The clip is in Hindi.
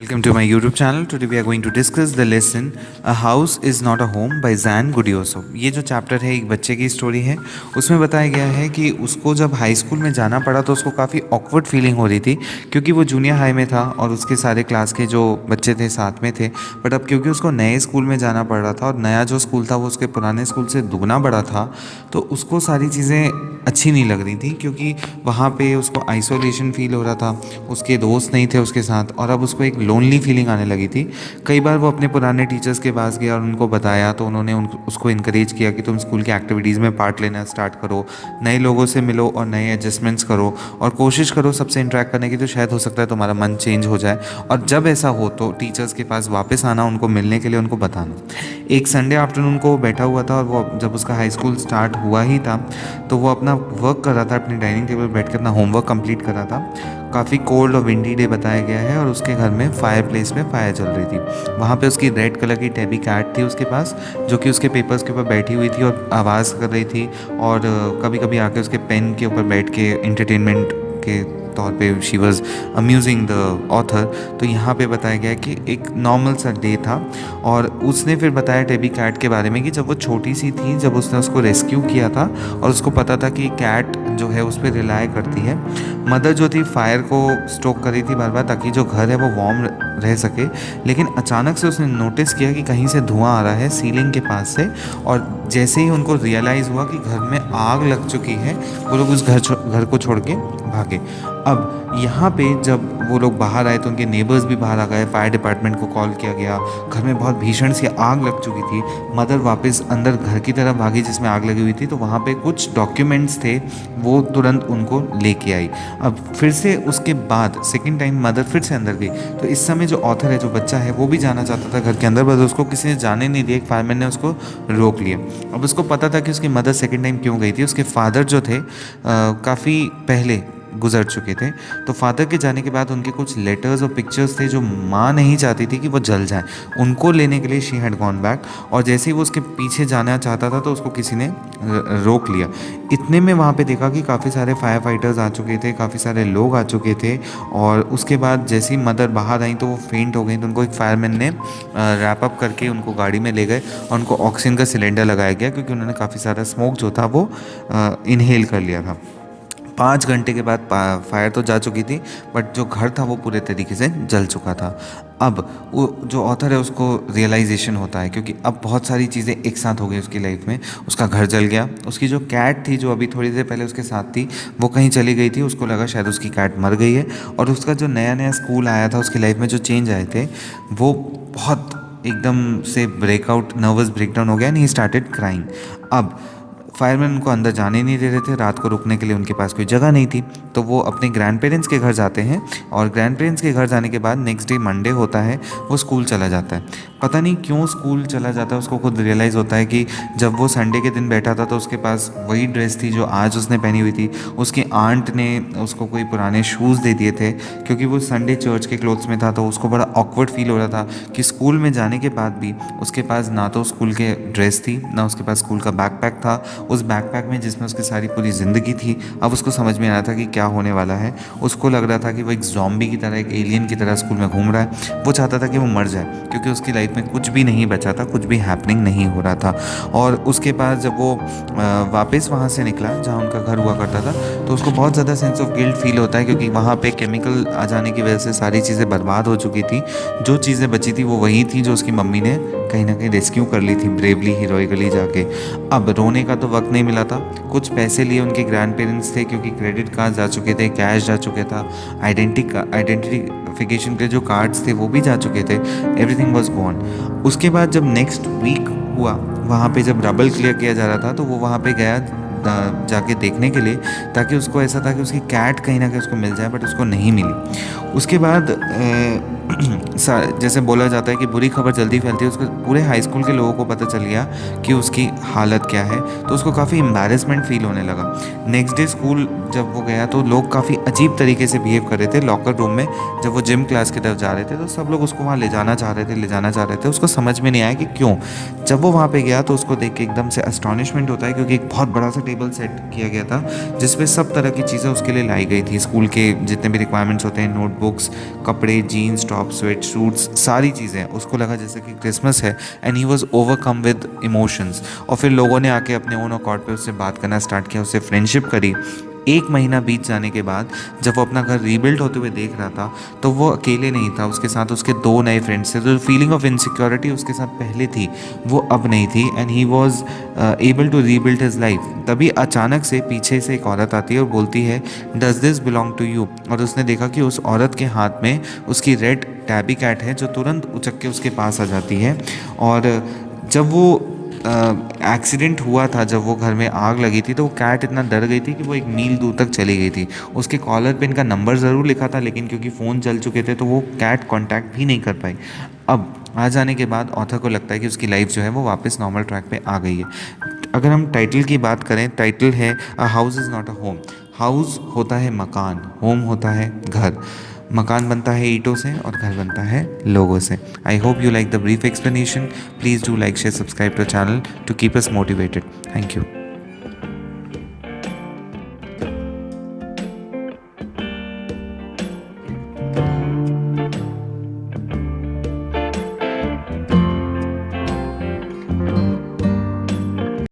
Welcome to my YouTube channel. Today we are going to discuss the lesson A House is Not a Home by Zan Gudioso. ये जो चैप्टर है एक बच्चे की स्टोरी है। उसमें बताया गया है कि उसको जब हाई स्कूल में जाना पड़ा तो उसको काफ़ी ऑकवर्ड फीलिंग हो रही थी, क्योंकि वो जूनियर हाई में था और उसके सारे क्लास के जो बच्चे थे साथ में थे। बट अब क्योंकि उसको नए स्कूल में जाना पड़ रहा था और नया जो स्कूल था वो उसके पुराने स्कूल से दुगना बड़ा था, तो उसको सारी चीज़ें अच्छी नहीं लग रही थी, क्योंकि वहाँ पे उसको आइसोलेशन फील हो रहा था। उसके दोस्त नहीं थे उसके साथ और अब उसको एक लोनली फीलिंग आने लगी थी। कई बार वो अपने पुराने टीचर्स के पास गया और उनको बताया, तो उन्होंने उसको इनकरेज किया कि तुम स्कूल की एक्टिविटीज़ में पार्ट लेना स्टार्ट करो, नए लोगों से मिलो और नए एडजस्टमेंट्स करो और कोशिश करो सबसे इंटरेक्ट करने की, तो शायद हो सकता है तुम्हारा मन चेंज हो जाए। और जब ऐसा हो तो टीचर्स के पास वापस आना, उनको मिलने के लिए उनको बताना। एक संडे आफ्टरनून को वो बैठा हुआ था और वो जब उसका हाई स्कूल स्टार्ट हुआ ही था तो वो अपना वर्क कर रहा था, अपने डाइनिंग टेबल पर बैठ के अपना होमवर्क कंप्लीट कर रहा था। काफ़ी कोल्ड और विंडी डे बताया गया है और उसके घर में फायर प्लेस में फायर चल रही थी। वहाँ पे उसकी रेड कलर की टेबी कैट थी उसके पास, जो कि उसके पेपर्स के ऊपर बैठी हुई थी और आवाज़ कर रही थी, और कभी कभी आके उसके पेन के ऊपर बैठ के इंटरटेनमेंट के तौर पे she was amusing the author. तो यहाँ पे बताया गया कि एक नॉर्मल सा डे था और उसने फिर बताया टेबी कैट के बारे में कि जब वो छोटी सी थी, जब उसने उसको रेस्क्यू किया था और उसको पता था कि कैट जो है उस पर रिलाई करती है। मदर जो थी फायर को स्टोक कर रही थी बार बार, ताकि जो घर है वो वार्म रह सके, लेकिन अचानक से उसने नोटिस किया कि कहीं से धुआं आ रहा है सीलिंग के पास से। और जैसे ही उनको रियलाइज़ हुआ कि घर में आग लग चुकी है, वो लोग उस घर को छोड़ के भागे। अब यहाँ पे जब वो लोग बाहर आए तो उनके नेबर्स भी बाहर आ गए, फायर डिपार्टमेंट को कॉल किया गया। घर में बहुत भीषण सी आग लग चुकी थी। मदर वापस अंदर घर की तरफ भागी जिसमें आग लगी हुई थी, तो वहाँ पे कुछ डॉक्यूमेंट्स थे, वो तुरंत उनको लेके आई। अब फिर से उसके बाद सेकेंड टाइम मदर फिर से अंदर गई। तो इस समय जो ऑथर है, जो बच्चा है, वो भी जाना चाहता था घर के अंदर, बस उसको किसी ने जाने नहीं दिया। एक फायरमैन ने उसको रोक लिया। अब उसको पता था कि उसकी मदर सेकेंड टाइम क्यों गई थी। उसके फादर जो थे काफ़ी पहले गुजर चुके थे। तो फादर के जाने के बाद उनके कुछ लेटर्स और पिक्चर्स थे जो माँ नहीं चाहती थी कि वो जल जाएं। उनको लेने के लिए शी हैड गॉन बैक, और जैसे ही वो उसके पीछे जाना चाहता था तो उसको किसी ने रोक लिया। इतने में वहाँ पे देखा कि काफ़ी सारे फायर फाइटर्स आ चुके थे, काफ़ी सारे लोग आ चुके थे। और उसके बाद जैसे ही मदर बाहर आई तो वो फेंट हो गई। तो उनको एक फायरमैन ने रैप अप करके उनको गाड़ी में ले गए और उनको ऑक्सीजन का सिलेंडर लगाया गया, क्योंकि उन्होंने काफ़ी सारा स्मोक जो था वो इनहेल कर लिया था। 5 घंटे के बाद फायर तो जा चुकी थी, बट जो घर था वो पूरे तरीके से जल चुका था। अब वो जो ऑथर है उसको रियलाइजेशन होता है, क्योंकि अब बहुत सारी चीज़ें एक साथ हो गई उसकी लाइफ में। उसका घर जल गया, उसकी जो कैट थी जो अभी थोड़ी देर पहले उसके साथ थी वो कहीं चली गई थी, उसको लगा शायद उसकी कैट मर गई है। और उसका जो नया नया स्कूल आया था, उसकी लाइफ में जो चेंज आए थे, वो बहुत एकदम से ब्रेकआउट, नर्वस ब्रेकडाउन हो गया एंड ही स्टार्टेड क्राइंग। अब फायरमैन उनको अंदर जाने नहीं दे रहे थे, रात को रुकने के लिए उनके पास कोई जगह नहीं थी। तो वो अपने ग्रैंड पेरेंट्स के घर जाते हैं, और ग्रैंड पेरेंट्स के घर जाने के बाद नेक्स्ट डे मंडे होता है, वो स्कूल चला जाता है। पता नहीं क्यों स्कूल चला जाता है, उसको खुद रियलाइज़ होता है कि जब वो संडे के दिन बैठा था तो उसके पास वही ड्रेस थी जो आज उसने पहनी हुई थी। उसकी आंट ने उसको कोई पुराने शूज़ दे दिए थे, क्योंकि वो संडे चर्च के क्लोथ्स में था। तो उसको बड़ा ऑकवर्ड फील हो रहा था कि स्कूल में जाने के बाद भी उसके पास ना तो स्कूल के ड्रेस थी, ना उसके पास स्कूल का बैकपैक था। उस बैकपैक में जिसमें उसकी सारी पूरी ज़िंदगी थी, अब उसको समझ में आ रहा था कि क्या होने वाला है। उसको लग रहा था कि वो एक ज़ॉम्बी की तरह, एक एलियन की तरह स्कूल में घूम रहा है। वो चाहता था कि वो मर जाए, क्योंकि उसकी लाइफ में कुछ भी नहीं बचा था, कुछ भी हैपनिंग नहीं हो रहा था। और उसके बाद जब वो वापस वहाँ से निकला जहाँ उनका घर हुआ करता था, तो उसको बहुत ज़्यादा सेंस ऑफ गिल्ट फील होता है, क्योंकि वहाँ पे केमिकल आ जाने की वजह से सारी चीज़ें बर्बाद हो चुकी थी। जो चीज़ें बची थी वो वही थी जो उसकी मम्मी ने कहीं ना कहीं रेस्क्यू कर ली थी ब्रेवली, हीरोइकली जाके। अब रोने का तो वक्त नहीं मिला था। कुछ पैसे लिए उनके ग्रैंड पेरेंट्स थे, क्योंकि क्रेडिट कार्ड जा चुके थे, कैश जा चुके था, आइडेंटिफिकेशन के जो कार्ड्स थे वो भी जा चुके थे। Everything was gone. उसके बाद जब नेक्स्ट वीक हुआ, वहाँ पे जब रबल क्लियर किया जा रहा था, तो वो वहाँ पे गया जाके देखने के लिए, ताकि उसको ऐसा था कि उसकी कैट कहीं ना कहीं उसको मिल जाए, बट उसको नहीं मिली। उसके बाद जैसे बोला जाता है कि बुरी खबर जल्दी फैलती है, उसको पूरे हाई स्कूल के लोगों को पता चल गया कि उसकी हालत क्या है। तो उसको काफ़ी एम्बैरेसमेंट फील होने लगा। नेक्स्ट डे स्कूल जब वो गया तो लोग काफ़ी अजीब तरीके से बिहेव कर रहे थे लॉकर रूम में। जब वो जिम क्लास की तरफ जा रहे थे तो सब लोग उसको वहाँ ले जाना चाह रहे थे। उसको समझ में नहीं आया कि क्यों। जब वो वहाँ पे गया तो उसको देख के एकदम से अस्टॉनिशमेंट होता है, क्योंकि एक बहुत बड़ा सा टेबल सेट किया गया था जिसपे सब तरह की चीज़ें उसके लिए लाई गई थी। स्कूल के जितने भी रिक्वायरमेंट्स होते हैं, नोटबुक्स, कपड़े, jeans, top, sweet veg fruits सारी चीज़ें, उसको लगा जैसे कि क्रिसमस है and he was overcome with emotions. और फिर लोगों ने आके अपने ओन अकॉर्ड पे उससे बात करना स्टार्ट किया, उससे फ्रेंडशिप करी। एक महीना बीत जाने के बाद जब वो अपना घर रीबिल्ड होते हुए देख रहा था तो वो अकेले नहीं था, उसके साथ उसके दो नए फ्रेंड्स थे। तो फीलिंग ऑफ इनसिक्योरिटी उसके साथ पहले थी वो अब नहीं थी, and he was able to rebuild his life. तभी अचानक से पीछे से एक औरत आती है और बोलती है, does this belong to you. और उसने देखा कि उस औरत के हाथ में उसकी रेड टैबी कैट है, जो तुरंत उचक के उसके पास आ जाती है। और जब वो एक्सीडेंट हुआ था, जब वो घर में आग लगी थी, तो वो कैट इतना डर गई थी कि वो एक मील दूर तक चली गई थी। उसके कॉलर पे इनका नंबर ज़रूर लिखा था, लेकिन क्योंकि फ़ोन जल चुके थे तो वो कैट कांटेक्ट भी नहीं कर पाई। अब आ जाने के बाद ऑथर को लगता है कि उसकी लाइफ जो है वो वापस नॉर्मल ट्रैक पे आ गई है। अगर हम टाइटल की बात करें, टाइटल है a house is not a home. House होता है मकान, होम होता है घर। मकान बनता है ईंटों से और घर बनता है लोगों से। I hope you like the brief explanation. Please do like, share, subscribe to our channel to keep us motivated. Thank you.